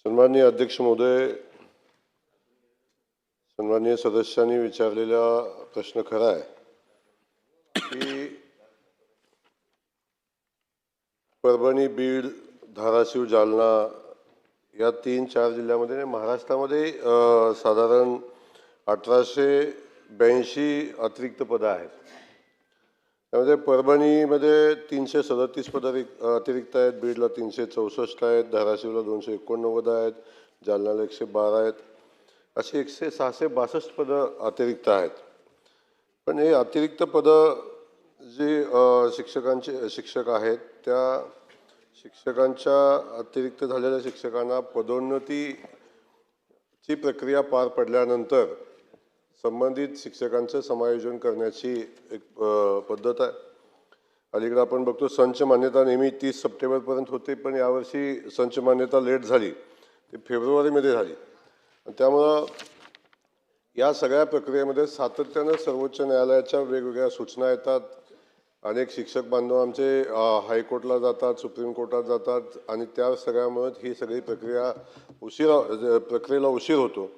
सन्माननीय अध्यक्ष महोदय, सन्माननीय सदस्यांनी विचारलेला प्रश्न खरा आहे की परभणी, बीड, धाराशिव, जालना या 3-4 जिल्ह्यामध्ये महाराष्ट्रामध्ये साधारण 1882 अतिरिक्त पदं आहेत. त्यामध्ये परभणीमध्ये 337 पदं अतिरिक्त आहेत, बीडला 364 आहेत, धाराशिवला 289 आहेत, जालन्याला 112 आहेत, अशी 662 पदं अतिरिक्त आहेत. पण हे अतिरिक्त पदं जे शिक्षक आहेत त्या शिक्षकांच्या अतिरिक्त झालेल्या शिक्षकांना पदोन्नतीची प्रक्रिया पार पडल्यानंतर संबंधित शिक्षकांचं समायोजन करण्याची एक पद्धत आहे. अलीकडे आपण बघतो संच मान्यता नेहमी 30 सप्टेंबरपर्यंत होते, पण यावर्षी संच मान्यता लेट झाली, ती फेब्रुवारीमध्ये झाली. त्यामुळं या सगळ्या प्रक्रियेमध्ये सातत्यानं सर्वोच्च न्यायालयाच्या वेगवेगळ्या सूचना येतात. अनेक शिक्षक बांधव आमचे हायकोर्टला जातात, सुप्रीम कोर्टात जातात आणि त्या सगळ्यामुळे ही सगळी प्रक्रियेला उशीर होतो.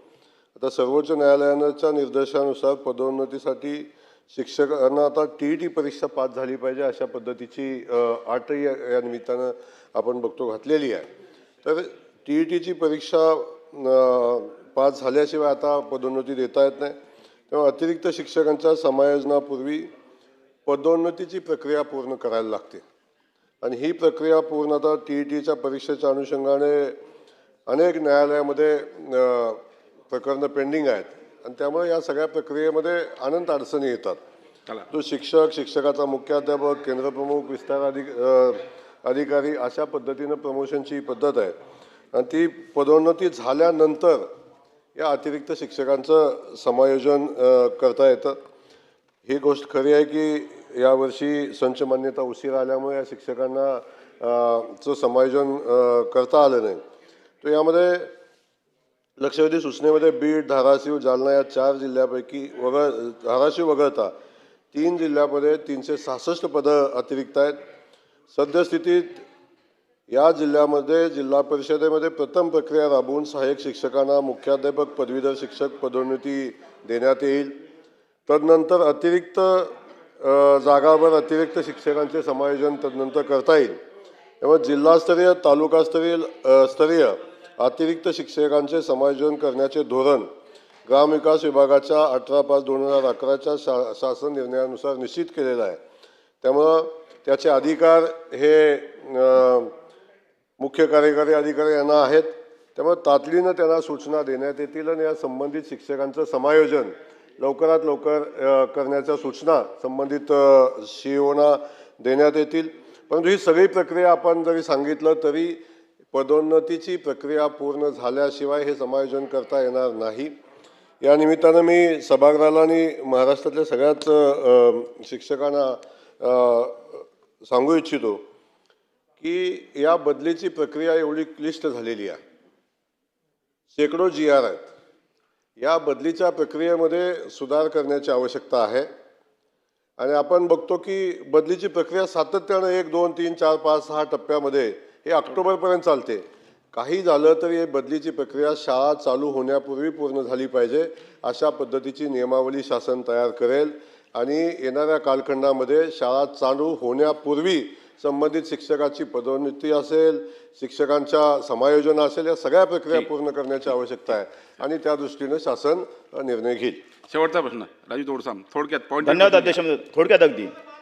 आता सर्वोच्च न्यायालयाच्या निर्देशानुसार पदोन्नतीसाठी शिक्षकांना आता TET परीक्षा पास झाली पाहिजे अशा पद्धतीची अटही या निमित्तानं आपण बघतो घातलेली आहे. तर TETची परीक्षा पास झाल्याशिवाय आता पदोन्नती देता येत नाही. तेव्हा अतिरिक्त शिक्षकांच्या समायोजनापूर्वी पदोन्नतीची प्रक्रिया पूर्ण करायला लागते आणि ही प्रक्रिया पूर्ण आता TETच्या परीक्षेच्या अनुषंगाने अनेक न्यायालयामध्ये प्रकरणं पेंडिंग आहेत आणि त्यामुळे या सगळ्या प्रक्रियेमध्ये अनंत अडचणी येतात. तो शिक्षकाचा मुख्याध्यापक, केंद्रप्रमुख, विस्तार अधिकारी अशा पद्धतीनं प्रमोशनची पद्धत आहे आणि ती पदोन्नती झाल्यानंतर या अतिरिक्त शिक्षकांचं समायोजन करता येतं. ही गोष्ट खरी आहे की यावर्षी संच मान्यता उशीर आल्यामुळे या शिक्षकांना चं समायोजन करता आलं नाही. तो यामध्ये लक्षवेधी सूचनेमध्ये बीड, धाराशिव, जालना या 4 जिल्ह्यापैकी धाराशिव वगळता 3 जिल्ह्यामध्ये 366 पदं अतिरिक्त आहेत. सद्यस्थितीत या जिल्ह्यामध्ये जिल्हा परिषदेमध्ये प्रथम प्रक्रिया राबवून सहाय्यक शिक्षकांना मुख्याध्यापक, पदवीधर शिक्षक पदोन्नती देण्यात येईल. तदनंतर अतिरिक्त जागावर अतिरिक्त शिक्षकांचे समायोजन तदनंतर करता येईल. त्यामुळे जिल्हास्तरीय, तालुकास्तरीय अतिरिक्त शिक्षकांचे समायोजन करण्याचे धोरण ग्रामविकास विभागाच्या 18/5/2011च्या शासन निर्णयानुसार निश्चित केलेलं आहे. त्यामुळं त्याचे अधिकार हे मुख्य कार्यकारी अधिकारी यांना आहेत. त्यामुळे तातडीनं त्यांना सूचना देण्यात येतील आणि या संबंधित शिक्षकांचं समायोजन लवकरात लवकर करण्याच्या सूचना संबंधित CEOना देण्यात येतील. परंतु ही सगळी प्रक्रिया आपण जरी सांगितलं तरी पदोन्नतीची प्रक्रिया पूर्ण झाल्याशिवाय हे समायोजन करता येणार नाही. या निमित्तानं मी सभागृहाला आणि महाराष्ट्रातल्या सगळ्याच शिक्षकांना सांगू इच्छितो की या बदलीची प्रक्रिया एवढी क्लिष्ट झालेली आहे. शेकडो GR आहेत. या बदलीच्या प्रक्रियेमध्ये सुधार करण्याची आवश्यकता आहे आणि आपण बघतो की बदलीची प्रक्रिया सातत्यानं 1, 2, 3, 4, 5, 6 टप्प्यामध्ये हे ऑक्टोबरपर्यंत चालते. काही झालं तरी हे बदलीची प्रक्रिया शाळा चालू होण्यापूर्वी पूर्ण झाली पाहिजे अशा पद्धतीची नियमावली शासन तयार करेल आणि येणाऱ्या कालखंडामध्ये शाळा चालू होण्यापूर्वी संबंधित शिक्षकाची पदोन्नती असेल, शिक्षकांच्या समायोजन असेल, या सगळ्या प्रक्रिया पूर्ण करण्याची आवश्यकता आहे आणि त्या दृष्टीने शासन निर्णय घेईल. शेवटचा प्रश्न राजू तोडसाम, थोडक्यात पॉईंट. धन्यवाद अध्यक्ष महोदय. थोडक्यात अगदी